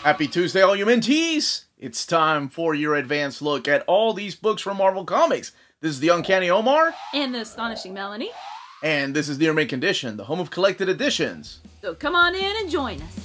Happy Tuesday, all you mentees! It's time for your advanced look at all these books from Marvel Comics. This is the Uncanny Omar. And the Astonishing Melanie. And this is Near Mint Condition, the home of collected editions. So come on in and join us.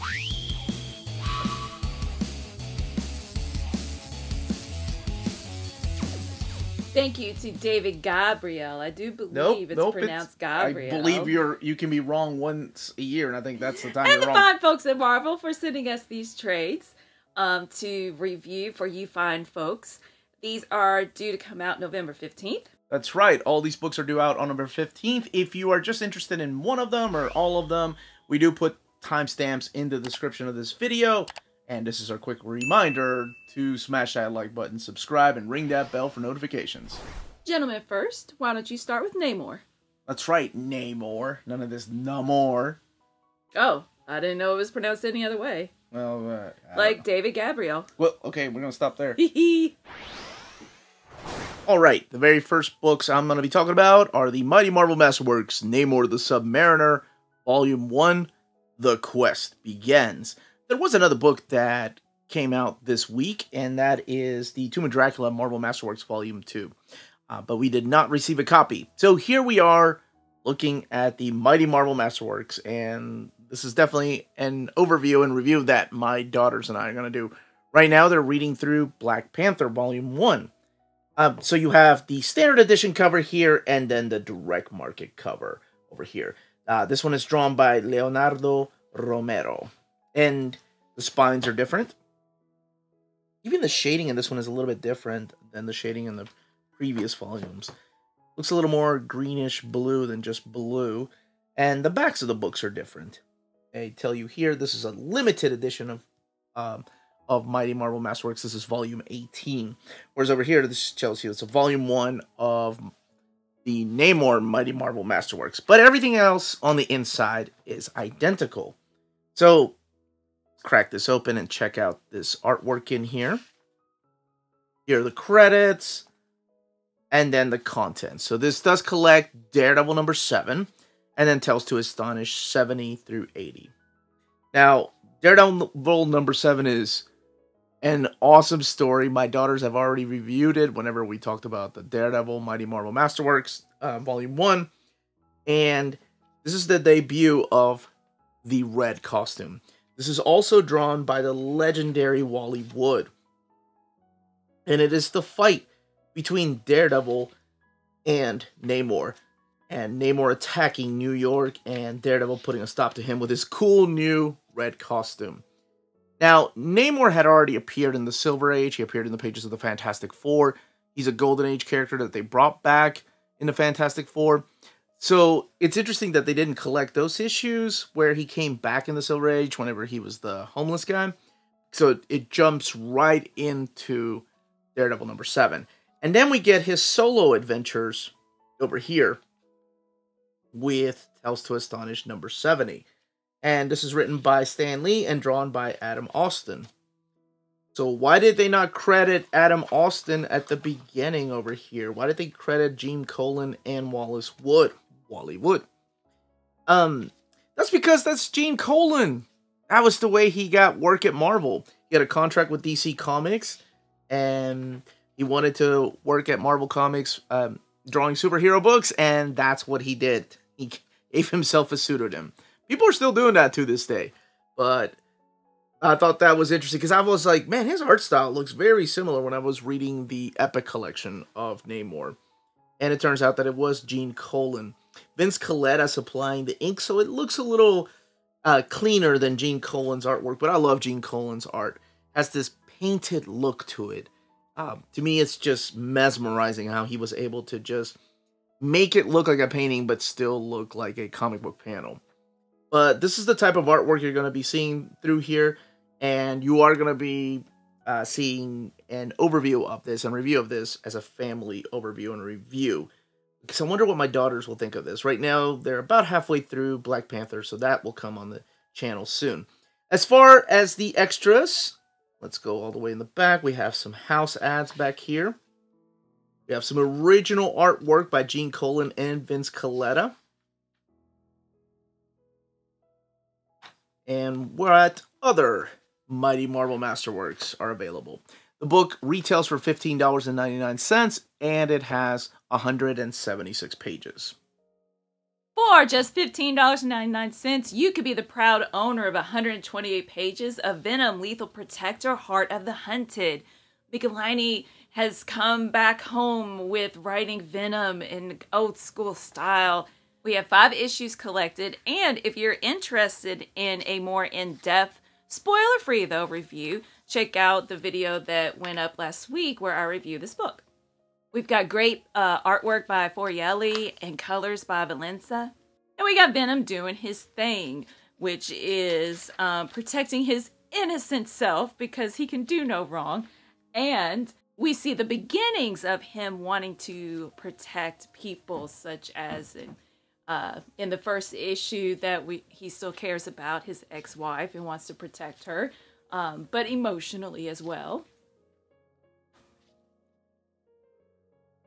Thank you to David Gabriel. I do believe it's pronounced Gabriel. I believe you can be wrong once a year, and I think that's the time and you're wrong. And the fine folks at Marvel for sending us these trades to review for you fine folks. These are due to come out November 15th. That's right. All these books are due out on November 15th. If you are just interested in one of them or all of them, we do put timestamps in the description of this video. And this is our quick reminder to smash that like button, subscribe, and ring that bell for notifications. Gentlemen first, why don't you start with Namor? That's right, Namor. None of this Namor. Oh, I didn't know it was pronounced any other way. Well, like David Gabriel. Well, okay, we're going to stop there. Alright, the very first books I'm going to be talking about are the Mighty Marvel Masterworks, Namor the Submariner, Volume 1, The Quest Begins. There was another book that came out this week, and that is the Tomb of Dracula Marvel Masterworks Volume 2. But we did not receive a copy. So here we are looking at the Mighty Marvel Masterworks, and this is definitely an overview and review that my daughters and I are going to do. Right now they're reading through Black Panther Volume 1. So you have the standard edition cover here, and then the direct market cover over here. This one is drawn by Leonardo Romero. And the spines are different. Even the shading in this one is a little bit different than the shading in the previous volumes. Looks a little more greenish blue than just blue. And the backs of the books are different. They tell you here this is a limited edition of Mighty Marvel Masterworks. This is volume 18. Whereas over here, this tells you it's a volume 1 of the Namor Mighty Marvel Masterworks. But everything else on the inside is identical. So crack this open and check out this artwork in here. Here are the credits. And then the contents. So this does collect Daredevil number 7. And then Tales to Astonish 70 through 80. Now, Daredevil number 7 is an awesome story. My daughters have already reviewed it whenever we talked about the Daredevil Mighty Marvel Masterworks Volume 1. And this is the debut of the red costume. This is also drawn by the legendary Wally Wood. And it is the fight between Daredevil and Namor. And Namor attacking New York and Daredevil putting a stop to him with his cool new red costume. Now, Namor had already appeared in the Silver Age. He appeared in the pages of the Fantastic Four. He's a Golden Age character that they brought back in the Fantastic Four. So, it's interesting that they didn't collect those issues where he came back in the Silver Age whenever he was the homeless guy. So, it jumps right into Daredevil number 7. And then we get his solo adventures over here with Tales to Astonish number 70. And this is written by Stan Lee and drawn by Adam Austin. So why did they not credit Adam Austin at the beginning over here? Why did they credit Gene Colan and Wally Wood? That's because that's Gene Colan. That was the way he got work at Marvel. He had a contract with DC Comics, and he wanted to work at Marvel Comics drawing superhero books, and that's what he did. He gave himself a pseudonym. People are still doing that to this day, but I thought that was interesting because I was like, man, his art style looks very similar when I was reading the Epic collection of Namor. And it turns out that it was Gene Colan. Vince Colletta supplying the ink, so it looks a little cleaner than Gene Colan's artwork, but I love Gene Colan's art. It has this painted look to it. To me, it's just mesmerizing how he was able to just make it look like a painting, but still look like a comic book panel. But this is the type of artwork you're going to be seeing through here, and you are going to be seeing an overview of this and review of this as a family overview and review. Because I wonder what my daughters will think of this. Right now, they're about halfway through Black Panther, so that will come on the channel soon. As far as the extras, let's go all the way in the back. We have some house ads back here. We have some original artwork by Gene Colan and Vince Colletta. And we're at other Mighty Marvel Masterworks are available. The book retails for $15.99, and it has 176 pages. For just $15.99, you could be the proud owner of 128 pages of Venom Lethal Protector Heart of the Hunted. Michelini has come back home with writing Venom in old school style. We have 5 issues collected, and if you're interested in a more in-depth, spoiler-free though review, check out the video that went up last week where I reviewed this book. We've got great artwork by Forielli and colors by Valenza. And we got Venom doing his thing, which is protecting his innocent self because he can do no wrong. And we see the beginnings of him wanting to protect people, such as in the first issue that he still cares about his ex-wife and wants to protect her, but emotionally as well.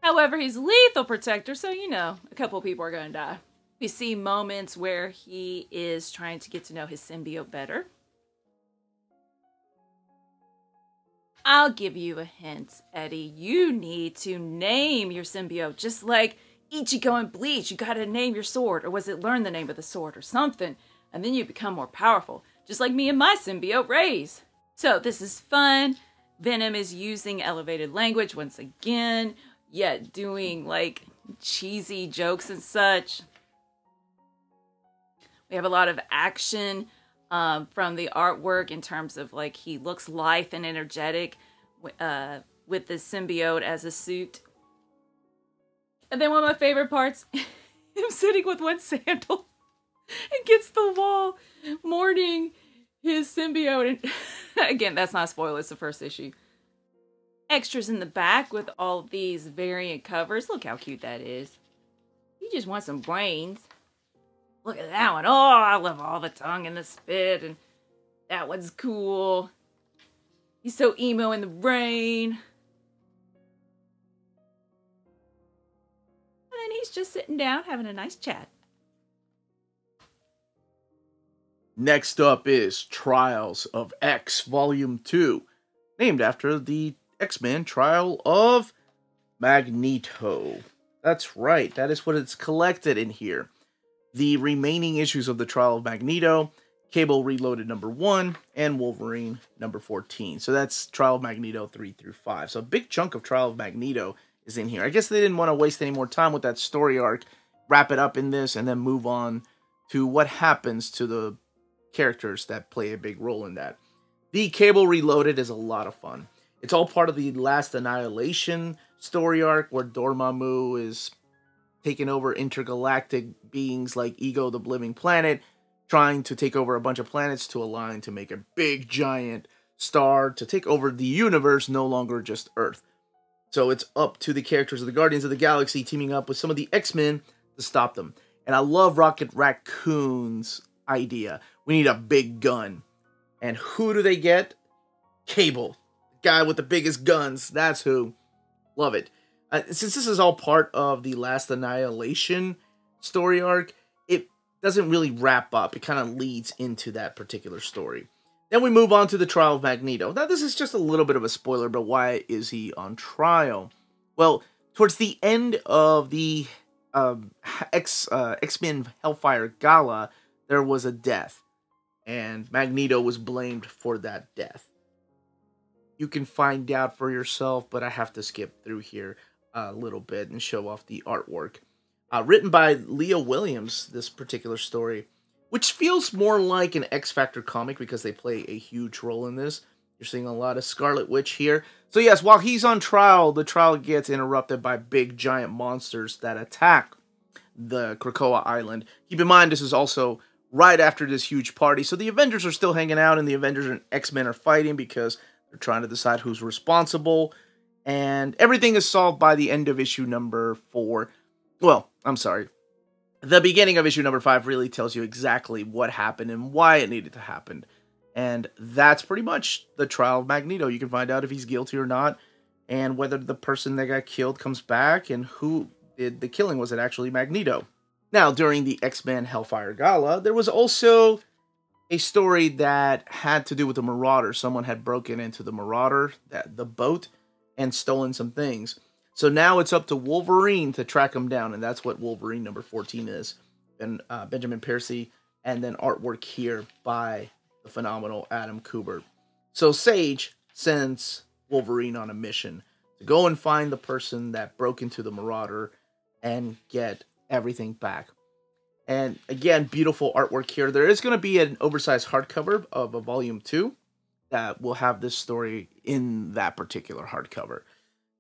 However, he's lethal protector, so you know, a couple of people are going to die. We see moments where he is trying to get to know his symbiote better. I'll give you a hint, Eddie. You need to name your symbiote, just like Ichigo and Bleach. You gotta name your sword, or was it learn the name of the sword or something, and then you become more powerful, just like me and my symbiote, Raze. So this is fun. Venom is using elevated language once again, yet doing like cheesy jokes and such. We have a lot of action from the artwork in terms of like he looks lithe and energetic with the symbiote as a suit. And then one of my favorite parts, him sitting with one sandal against the wall, mourning his symbiote. And again, that's not a spoiler, it's the first issue. Extras in the back with all these variant covers. Look how cute that is. You just want some brains. Look at that one. Oh, I love all the tongue and the spit. And that one's cool. He's so emo in the rain. And he's just sitting down having a nice chat. Next up is Trials of X Volume 2, named after the X-Men Trial of Magneto. That's right, that is what it's collected in here. The remaining issues of the Trial of Magneto, Cable Reloaded number 1, and Wolverine number 14. So that's Trial of Magneto 3 through 5. So a big chunk of Trial of Magneto is in here. I guess they didn't want to waste any more time with that story arc, wrap it up in this, and then move on to what happens to the characters that play a big role in that. The Cable Reloaded is a lot of fun. It's all part of the Last Annihilation story arc where Dormammu is taking over intergalactic beings like Ego the Living Planet, trying to take over a bunch of planets to align to make a big giant star to take over the universe, no longer just Earth. So it's up to the characters of the Guardians of the Galaxy teaming up with some of the X-Men to stop them. And I love Rocket Raccoon's idea. We need a big gun. And who do they get? Cable. The guy with the biggest guns. That's who. Love it. Since this is all part of the Last Annihilation story arc, it doesn't really wrap up. It kind of leads into that particular story. Then we move on to the Trial of Magneto. Now, this is just a little bit of a spoiler, but why is he on trial? Well, towards the end of the X-Men Hellfire Gala, there was a death, and Magneto was blamed for that death. You can find out for yourself, but I have to skip through here a little bit and show off the artwork. Written by Leah Williams, this particular story, which feels more like an X-Factor comic because they play a huge role in this. You're seeing a lot of Scarlet Witch here. So yes, while he's on trial, the trial gets interrupted by big giant monsters that attack the Krakoa Island. Keep in mind, this is also right after this huge party, so the Avengers are still hanging out, and the Avengers and X-Men are fighting because they're trying to decide who's responsible. And everything is solved by the end of issue number 4. Well, I'm sorry. The beginning of issue number 5 really tells you exactly what happened and why it needed to happen. And that's pretty much the Trial of Magneto. You can find out if he's guilty or not, and whether the person that got killed comes back, and who did the killing. Was it actually Magneto? Now, during the X-Men Hellfire Gala, there was also a story that had to do with the Marauder. Someone had broken into the Marauder, the boat, and stolen some things. So now it's up to Wolverine to track him down, and that's what Wolverine number 14 is. And Benjamin Percy, and then artwork here by the phenomenal Adam Kubert. So Sage sends Wolverine on a mission to go and find the person that broke into the Marauder and get everything back. And again, beautiful artwork here. There is going to be an oversized hardcover of a volume 2 that will have this story in that particular hardcover.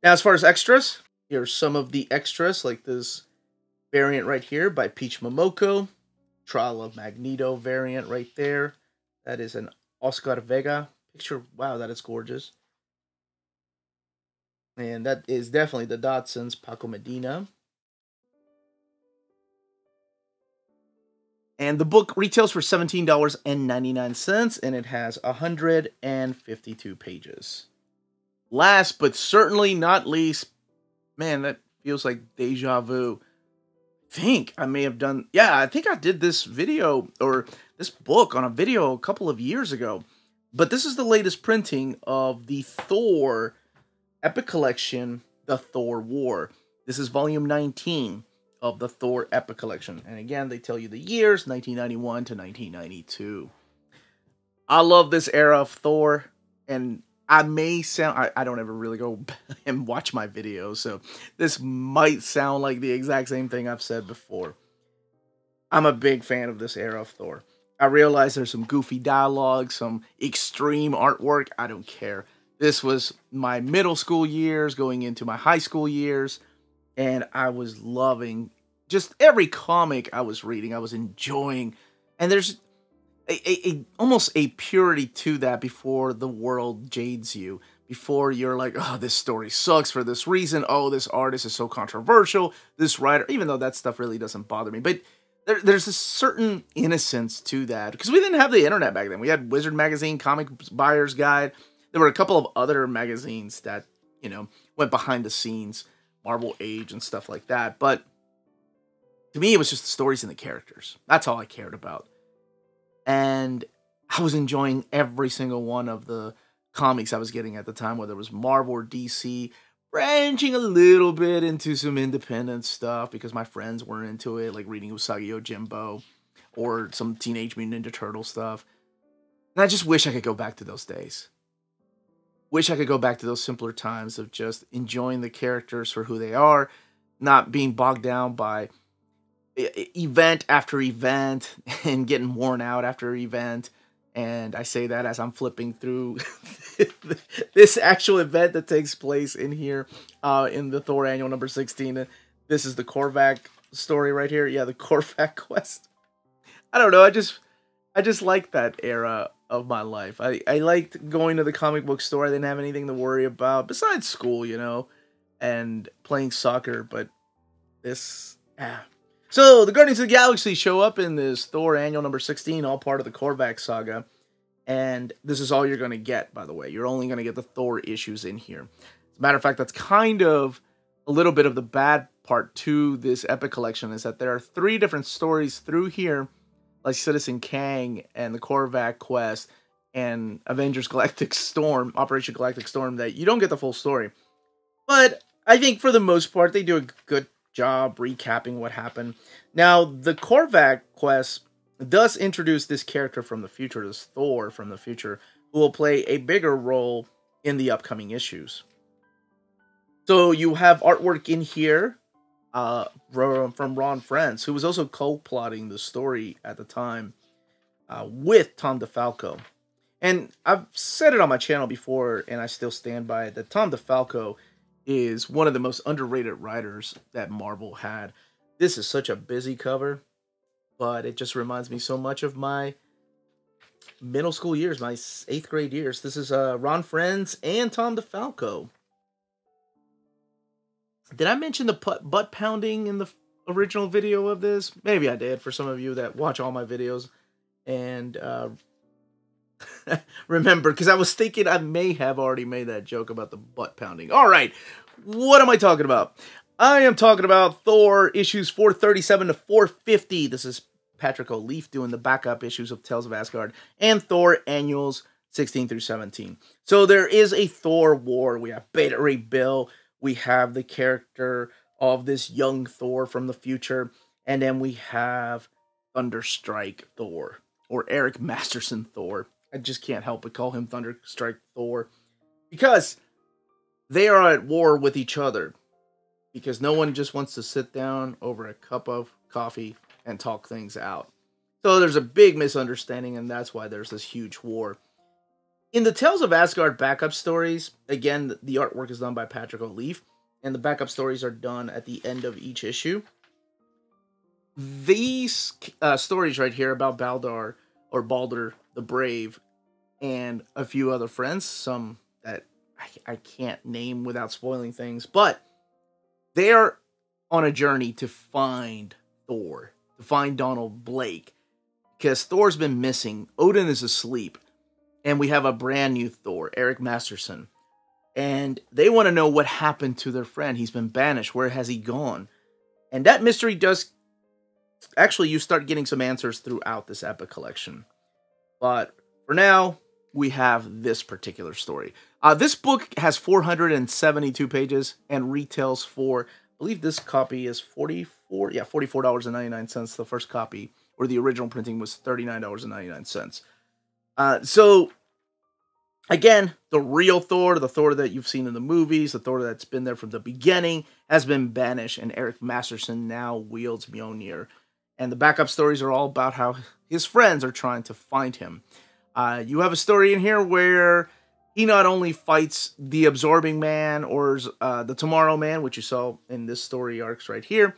Now, as far as extras, here's some of the extras, like this variant right here by Peach Momoko. Trial of Magneto variant right there. That is an Oscar Vega picture. Wow, that is gorgeous. And that is definitely the Dodson's Paco Medina. And the book retails for $17.99, and it has 152 pages. Last but certainly not least, man, that feels like deja vu. I think I may have done, I think I did this video, or this book on a video a couple of years ago. But this is the latest printing of the Thor Epic Collection, The Thor War. This is volume 19 of the Thor Epic Collection. And again, they tell you the years, 1991 to 1992. I love this era of Thor, and I may sound, I don't ever really go and watch my videos, so this might sound like the exact same thing I've said before. I'm a big fan of this era of Thor. I realize there's some goofy dialogue, some extreme artwork. I don't care. This was my middle school years, going into my high school years, and I was loving just every comic I was reading. I was enjoying, and there's almost a purity to that before the world jades you. Before you're like, oh, this story sucks for this reason. Oh, this artist is so controversial. This writer, even though that stuff really doesn't bother me. But there's a certain innocence to that. Because we didn't have the internet back then. We had Wizard Magazine, Comic Buyer's Guide. There were a couple of other magazines that, you know, went behind the scenes. Marvel Age and stuff like that. But to me, it was just the stories and the characters. That's all I cared about. And I was enjoying every single one of the comics I was getting at the time, whether it was Marvel or DC, branching a little bit into some independent stuff because my friends were into it, like reading Usagi Yojimbo or some Teenage Mutant Ninja Turtle stuff. And I just wish I could go back to those days. Wish I could go back to those simpler times of just enjoying the characters for who they are, not being bogged down by event after event and getting worn out after event. And I say that as I'm flipping through this actual event that takes place in here in the Thor Annual number 16. This is the Korvac story right here. Yeah, the Korvac quest. I don't know. I just like that era of my life. I liked going to the comic book store. I didn't have anything to worry about besides school, you know, and playing soccer. But this, So, the Guardians of the Galaxy show up in this Thor Annual number 16, all part of the Korvac saga. And this is all you're going to get, by the way. You're only going to get the Thor issues in here. As a matter of fact, that's kind of a little bit of the bad part to this Epic Collection, is that there are 3 different stories through here, like Citizen Kang and the Korvac quest and Avengers Galactic Storm, Operation Galactic Storm, that you don't get the full story. But I think for the most part, they do a good job recapping what happened. Now, the Korvac quest does introduce this character from the future, this Thor from the future, who will play a bigger role in the upcoming issues. So you have artwork in here from Ron Frenz, who was also co-plotting the story at the time with Tom DeFalco. And I've said it on my channel before, and I still stand by it, that Tom DeFalco is one of the most underrated writers that Marvel had. This is such a busy cover, but it just reminds me so much of my middle school years, my 8th grade years. This is Ron Frenz and Tom DeFalco. Did I mention the butt pounding in the original video of this? Maybe I did, for some of you that watch all my videos. And remember, because I was thinking I may have already made that joke about the butt pounding. All right, what am I talking about? I am talking about Thor issues 437 to 450. This is Patrick O'Leaf doing the backup issues of Tales of Asgard, and Thor Annuals 16 through 17. So there is a Thor war. We have Beta Ray Bill. We have the character of this young Thor from the future. And then we have Thunderstrike Thor, or Eric Masterson Thor. I just can't help but call him Thunderstrike Thor, because they are at war with each other. Because no one just wants to sit down over a cup of coffee and talk things out. So there's a big misunderstanding, and that's why there's this huge war. In the Tales of Asgard backup stories, again, the artwork is done by Patrick O'Leaf, and the backup stories are done at the end of each issue. These stories right here about Baldur the Brave, and a few other friends, some that I can't name without spoiling things, but they are on a journey to find Thor, to find Donald Blake, because Thor's been missing. Odin is asleep, and we have a brand new Thor, Eric Masterson, and they want to know what happened to their friend. He's been banished. Where has he gone? And that mystery does... Actually, you start getting some answers throughout this epic collection. But for now, we have this particular story. This book has 472 pages and retails for, I believe this copy is $44.99. The first copy, or the original printing, was $39.99. So, again, the real Thor, the Thor that you've seen in the movies, the Thor that's been there from the beginning, has been banished, and Eric Masterson now wields Mjolnir. And the backup stories are all about how his friends are trying to find him. You have a story in here where he not only fights the Absorbing Man or the Tomorrow Man, which you saw in this story arcs right here,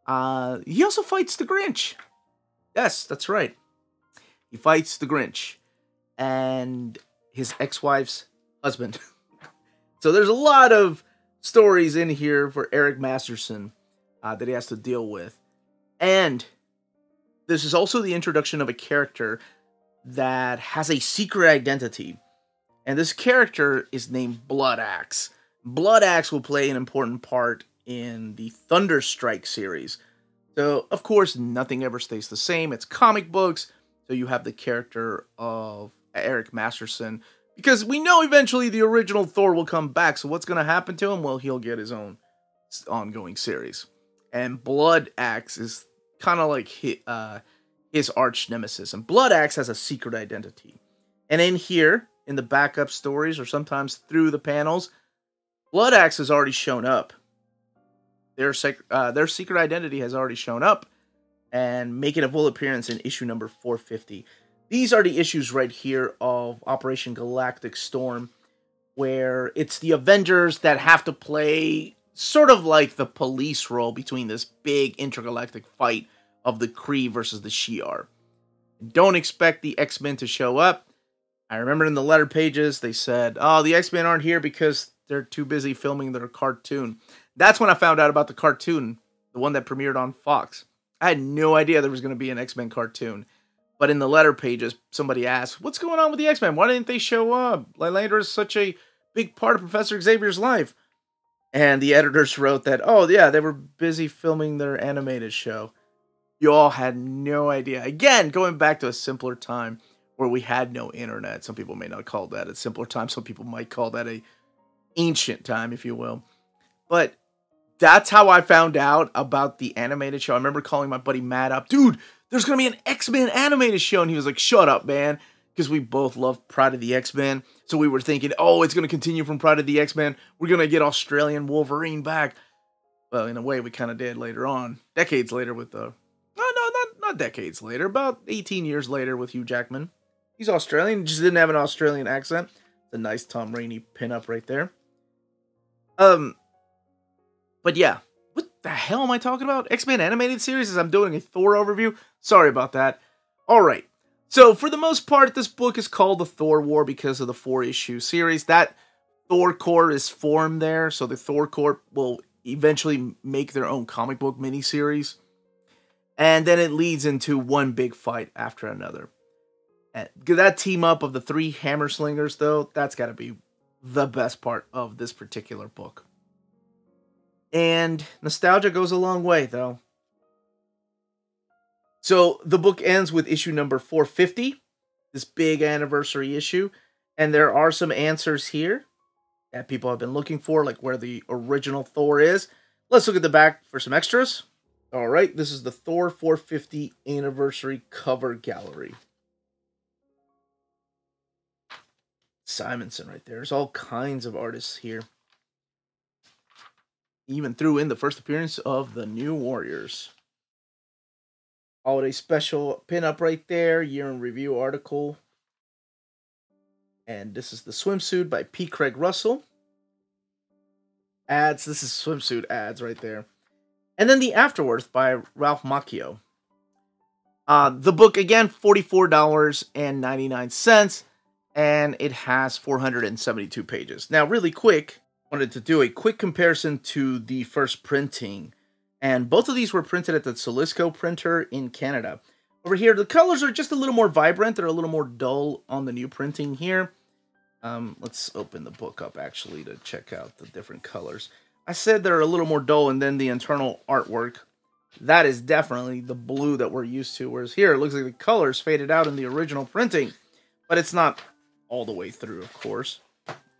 he also fights the Grinch. Yes, that's right. He fights the Grinch and his ex-wife's husband. So there's a lot of stories in here for Eric Masterson that he has to deal with. And this is also the introduction of a character that has a secret identity. And this character is named Blood Axe. Blood Axe will play an important part in the Thunderstrike series. So, of course, nothing ever stays the same. It's comic books. So you have the character of Eric Masterson. Because we know eventually the original Thor will come back. So what's going to happen to him? Well, he'll get his own ongoing series. And Blood Axe is kind of like his arch nemesis. And Blood Axe has a secret identity. And in here, in the backup stories, or sometimes through the panels, Blood Axe has already shown up. Their secret identity has already shown up, and making a full appearance in issue number 450. These are the issues right here of Operation Galactic Storm, where it's the Avengers that have to play sort of like the police role between this big intergalactic fight of the Kree versus the Shi'ar. Don't expect the X-Men to show up. I remember in the letter pages, they said, oh, the X-Men aren't here because they're too busy filming their cartoon. That's when I found out about the cartoon, the one that premiered on Fox. I had no idea there was going to be an X-Men cartoon. But in the letter pages, somebody asked, what's going on with the X-Men? Why didn't they show up? Lilander is such a big part of Professor Xavier's life. And the editors wrote that, oh, yeah, they were busy filming their animated show. You all had no idea. Again, going back to a simpler time where we had no internet. Some people may not call that a simpler time. Some people might call that a ancient time, if you will. But that's how I found out about the animated show. I remember calling my buddy Matt up. Dude, there's going to be an X-Men animated show. And he was like, shut up, man. Because we both love Pride of the X-Men. So we were thinking, oh, it's going to continue from Pride of the X-Men. We're going to get Australian Wolverine back. Well, in a way, we kind of did later on. Decades later with the... Not decades later. About 18 years later with Hugh Jackman. He's Australian. Just didn't have an Australian accent. It's a nice Tom Rainey pinup right there. But yeah. What the hell am I talking about? X-Men animated series as I'm doing a Thor overview? Sorry about that. Alright. So, for the most part, this book is called the Thor War because of the 4-issue series. That Thor Corps is formed there, so the Thor Corps will eventually make their own comic book miniseries. And then it leads into one big fight after another. And that team up of the 3 hammer slingers, though, that's got to be the best part of this particular book. And nostalgia goes a long way, though. So the book ends with issue number 450, this big anniversary issue. And there are some answers here that people have been looking for, like where the original Thor is. Let's look at the back for some extras. All right, this is the Thor 450 anniversary cover gallery. Simonson right there. There's all kinds of artists here. Even threw in the first appearance of the New Warriors. Holiday special pinup right there. Year in review article. And this is the swimsuit by P. Craig Russell. Ads. This is swimsuit ads right there. And then the Afterworth by Ralph Macchio. The book, again, $44.99. And it has 472 pages. Now, really quick, I wanted to do a quick comparison to the first printing. And both of these were printed at the Solisco printer in Canada. Over here, the colors are just a little more vibrant. They're a little more dull on the new printing here. Let's open the book up, actually, to check out the different colors. I said they're a little more dull, and then the internal artwork. That is definitely the blue that we're used to. Whereas here, it looks like the colors faded out in the original printing. But it's not all the way through, of course.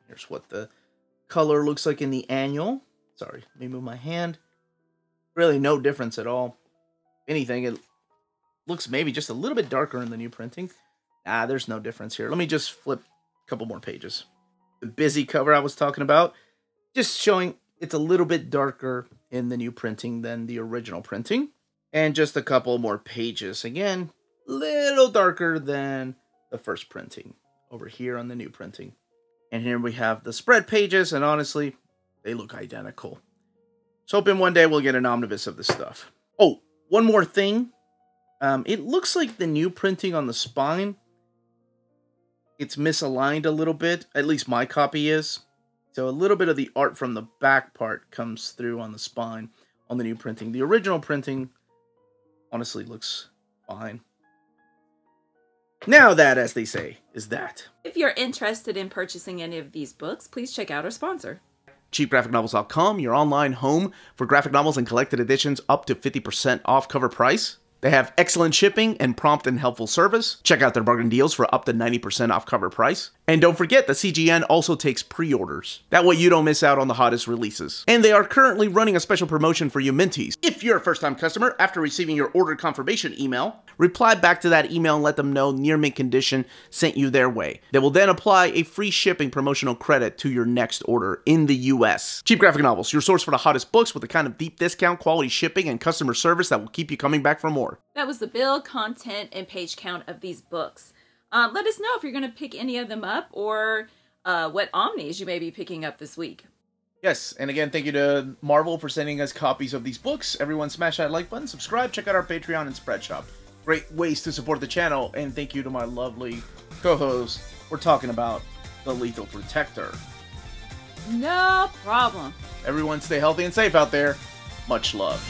Here's what the color looks like in the annual. Sorry, let me move my hand. Really no difference at all. If anything, it looks maybe just a little bit darker in the new printing. Nah, there's no difference here. Let me just flip a couple more pages. The busy cover I was talking about, just showing it's a little bit darker in the new printing than the original printing. And just a couple more pages. Again, little darker than the first printing over here on the new printing. And here we have the spread pages, and honestly, they look identical. So hoping one day we'll get an omnibus of this stuff. Oh, one more thing. It looks like the new printing on the spine, it's misaligned a little bit. At least my copy is. So a little bit of the art from the back part comes through on the spine on the new printing. The original printing honestly looks fine. Now that, as they say, is that. If you're interested in purchasing any of these books, please check out our sponsor. CheapGraphicNovels.com, your online home for graphic novels and collected editions up to 50% off cover price. They have excellent shipping and prompt and helpful service. Check out their bargain deals for up to 90% off cover price. And don't forget that CGN also takes pre-orders. That way you don't miss out on the hottest releases. And they are currently running a special promotion for you Minties. If you're a first-time customer, after receiving your order confirmation email, reply back to that email and let them know Near Mint Condition sent you their way. They will then apply a free shipping promotional credit to your next order in the US. Cheap Graphic Novels, your source for the hottest books with the kind of deep discount, quality shipping, and customer service that will keep you coming back for more. That was the build, content, and page count of these books. Let us know if you're going to pick any of them up or what omnis you may be picking up this week. Yes, and again, thank you to Marvel for sending us copies of these books. Everyone smash that like button, subscribe, check out our Patreon and Spreadshop. Great ways to support the channel, and thank you to my lovely co-host for talking about the Lethal Protector. No problem. Everyone stay healthy and safe out there. Much love.